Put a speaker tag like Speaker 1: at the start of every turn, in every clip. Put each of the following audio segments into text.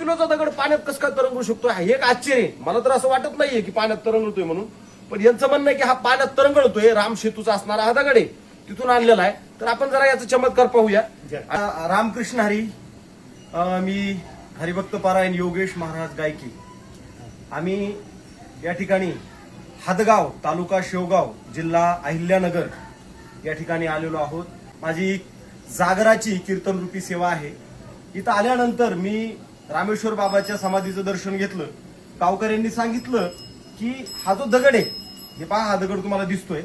Speaker 1: किलोचा दगड पाण्यात कसं काय तरंगू शकतो हे एक आश्चर्य आहे. मला तर असं वाटत नाहीये की पाण्यात तरंगतोय म्हणून, पण यांचं म्हणणं आहे की हा पाण्यात तरंगळतोय. राम सेतूचा असणारा हा दगड आहे, तिथून आणलेला आहे. तर आपण जरा याचा चमत्कार पाहूया. रामकृष्ण हरी. मी हरिभक्त पारायण योगेश महाराज गायकी. आम्ही या ठिकाणी हदगाव तालुका शेवगाव जिल्हा अहिल्यानगर या ठिकाणी आलेलो आहोत. माझी जागराची कीर्तनरूपी सेवा आहे. इथं आल्यानंतर मी रामेश्वर बाबाच्या समाधीचं दर्शन घेतलं. गावकऱ्यांनी सांगितलं की हा जो दगड आहे, हे पहा, हा दगड तुम्हाला दिसतोय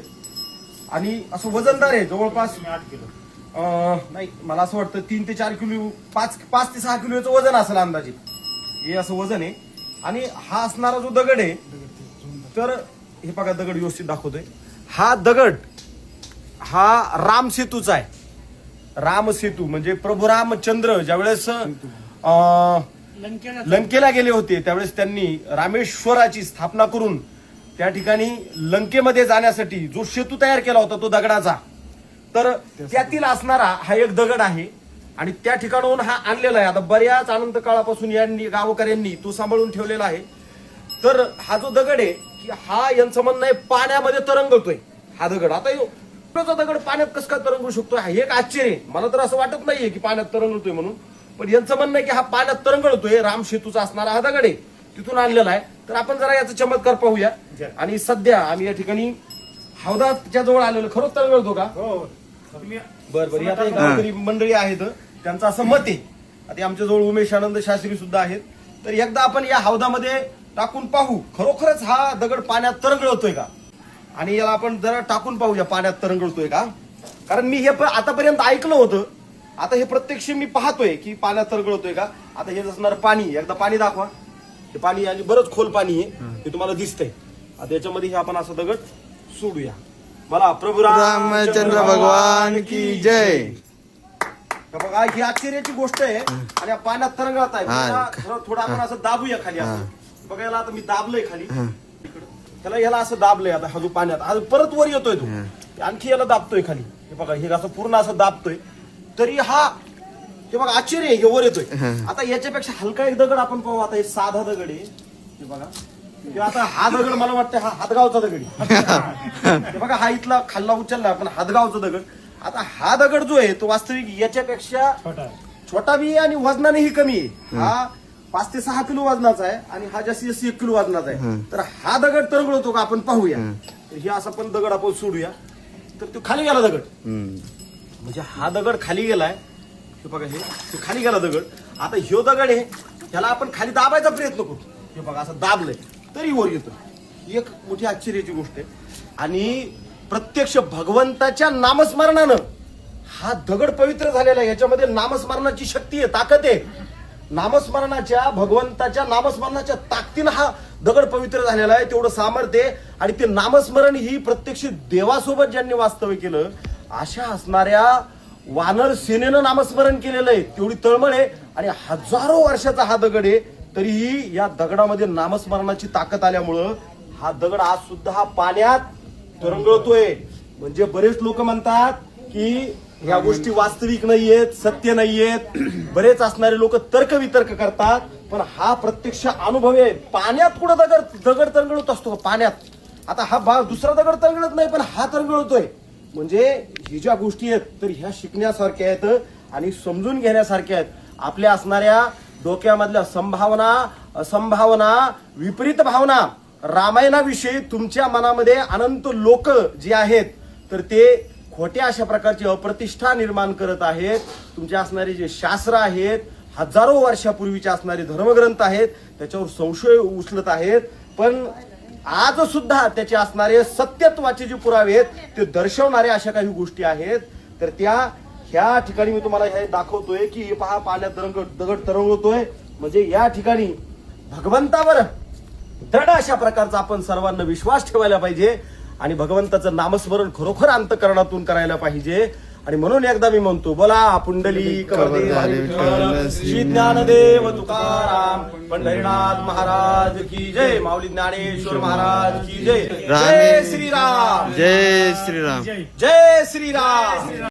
Speaker 1: आणि असं वजनदार आहे. जवळपास 8 किलो नाही, मला असं वाटतं 3 ते 4 किलो, 5 ते 6 किलोचं वजन असेल अंदाजे. हे असं वजन आहे. आणि हा असणारा जो दगड आहे, तर हे बघा, दगड व्यवस्थित दाखवतोय. हा दगड हा राम सेतूचा आहे. राम सेतू म्हणजे प्रभू रामचंद्र ज्यावेळेस लंकेला गेले होते, त्यावेळेस त्यांनी रामेश्वराची स्थापना करून त्या ठिकाणी लंकेमध्ये जाण्यासाठी जो सेतू तयार केला होता तो दगडाचा, तर त्यातील असणारा हा एक दगड आहे. आणि त्या ठिकाणाहून हा आणलेला आहे. आता बऱ्याच अनंत काळापासून यांनी गावकऱ्यांनी तो सांभाळून ठेवलेला आहे. तर हा जो दगड आहे की हा यांचं म्हणणं आहे पाण्यामध्ये तरंगतोय हा दगड. आता किलोचा दगड पाण्यात कसं काय तरंगू शकतो हे एक आश्चर्य आहे. मला तर असं वाटत नाहीये की पाण्यात तरंगतोय म्हणून, पण यांचं म्हणणं आहे की हा पाण्यात तरंगळतोय. राम सेतूचा असणारा हा दगड आहे, तिथून आणलेला आहे. तर आपण जरा याचा चमत्कार पाहूया. आणि सध्या आम्ही या ठिकाणी हौदाच्या जवळ आलेलो. खरंच तरंगळतो का? बरं. आता गावकरी मंडळी आहेत, त्यांचं असं मत आहे. आता आमच्या जवळ उमेश आनंद शास्त्री सुद्धा आहेत. तर एकदा आपण या हौदामध्ये टाकून पाहू खरोखरच हा दगड पाण्यात तरंगळतोय का. आणि याला आपण जरा टाकून पाहूया पाण्यात तरंगळतोय का. कारण मी हे आतापर्यंत ऐकलं होतं, आता हे प्रत्यक्ष मी पाहतोय की पाण्यात तरंगळतोय का. आता हे असणार पाणी, एकदा पाणी दाखवा. हे पाणी आणि बरंच खोल पाणी आहे, हे तुम्हाला दिसतंय. आता याच्यामध्ये हे आपण असं दगड सोडूया. मला प्रभू
Speaker 2: रामचंद्र भगवान की जय.
Speaker 1: बघा, ही आश्चर्याची गोष्ट आहे. आणि या पाण्यात तरंगळत आहे. थोडं आपण असं दाबूया खाली. असं बघा, याला आता मी दाबलंय खाली, याला असं दाबलंय. आता हा जो पाण्यात हा परत वर येतोय तो, आणखी याला दाबतोय खाली. हे बघा, हे असं पूर्ण असं दाबतोय, तरी हा, हे बघा, आश्चर्य आहे, हे वर येतोय. आता याच्यापेक्षा हलका एक दगड आपण पाहू. आता हे साधा दगड आहे, हे बघा. आता हा दगड मला वाटतं हा हातगावचा दगड आहे. हे बघा, हा इथला खाल्ला उचलला पण हातगावचा दगड. आता हा दगड जो आहे तो वास्तविक याच्यापेक्षा छोटा बी आहे आणि वजनानेही कमी आहे. हा 5 ते 6 किलो वजनाचा आहे आणि हा जास्तीत जास्त 1 किलो वजनाचा आहे. तर हा दगड तरंगळतो का आपण पाहूया. हे असा पण दगड आपण सोडूया. तर तो खाली गेला दगड, म्हणजे हा दगड खाली गेलाय. हे बघा, हे खाली गेला दगड. आता ह्यो दगड आहे, ह्याला आपण खाली दाबायचा प्रयत्न करू. हे बघा, असं दाबलंय तरी वर येतो. ही एक मोठी आश्चर्याची गोष्ट आहे. आणि प्रत्यक्ष भगवंताच्या नामस्मरणानं हा दगड पवित्र झालेला आहे. याच्यामध्ये नामस्मरणाची शक्ती आहे, ताकद आहे. नामस्मरणाच्या, भगवंताच्या नामस्मरणाच्या ताकदीनं हा दगड पवित्र झालेला आहे. तेवढं सामर्थ्य आहे. आणि ते नामस्मरण ही प्रत्यक्ष देवासोबत ज्यांनी वास्तव्य केलं, अशा असणाऱ्या वानर सेनेनं नामस्मरण केलेलं आहे. तेवढी तळमळ आहे. आणि हजारो वर्षाचा हा दगड आहे, तरीही या दगडामध्ये नामस्मरणाची ताकद आल्यामुळं हा दगड आज सुद्धा हा पाण्यात तरंगळतोय. म्हणजे बरेच लोक म्हणतात की ह्या गोष्टी वास्तविक नाहीयेत, सत्य नाहीयेत. बरेच असणारे लोक तर्कवितर्क करतात, पण हा प्रत्यक्ष अनुभव आहे. पाण्यात कुठं दगड तरंगळत असतो पाण्यात. आता हा दुसरा दगड तरंगळत नाही, पण हा तरंगळतोय. म्हणजे ही ज्या गोष्टी आहेत तर ह्या शिकण्यासारख्या आहेत आणि समजून घेण्यासारख्या आहेत. आपल्या असणाऱ्या डोक्यामधल्या संभावना, असंभावना, विपरीत भावना, रामायणाविषयी तुमच्या मनामध्ये अनंत लोक जे आहेत तर ते खोट्या अशा प्रकारची अप्रतिष्ठा निर्माण करत आहेत. तुमचे असणारे जे शास्त्र आहेत, हजारो वर्षापूर्वीचे असणारे धर्मग्रंथ आहेत, त्याच्यावर संशय उचलत आहेत. पण आज सुद्धा त्याचे असणारे सत्यत्वाचे जे पुरावे आहेत ते दर्शवणारे अशा काही गोष्टी आहेत. तर ह्या ठिकाणी मी तुम्हाला हे दाखवतोय की हे पहा, पाण्यात दगड तरंगतोय. म्हणजे या ठिकाणी भगवंतावर दृढ अशा प्रकारचा आपण सर्वांना विश्वास ठेवायला पाहिजे आणि भगवंताचं नामस्मरण खरोखर अंतःकरणातून करायला पाहिजे. आणि म्हणून एकदा मी म्हणतो, बोला पुंडलिक वरदे श्री ज्ञानदेव तुकाराम पंढरीनाथ महाराज की जय. माऊली ज्ञानेश्वर महाराज की जय. जय श्रीराम,
Speaker 2: जय श्रीराम,
Speaker 1: जय श्रीराम.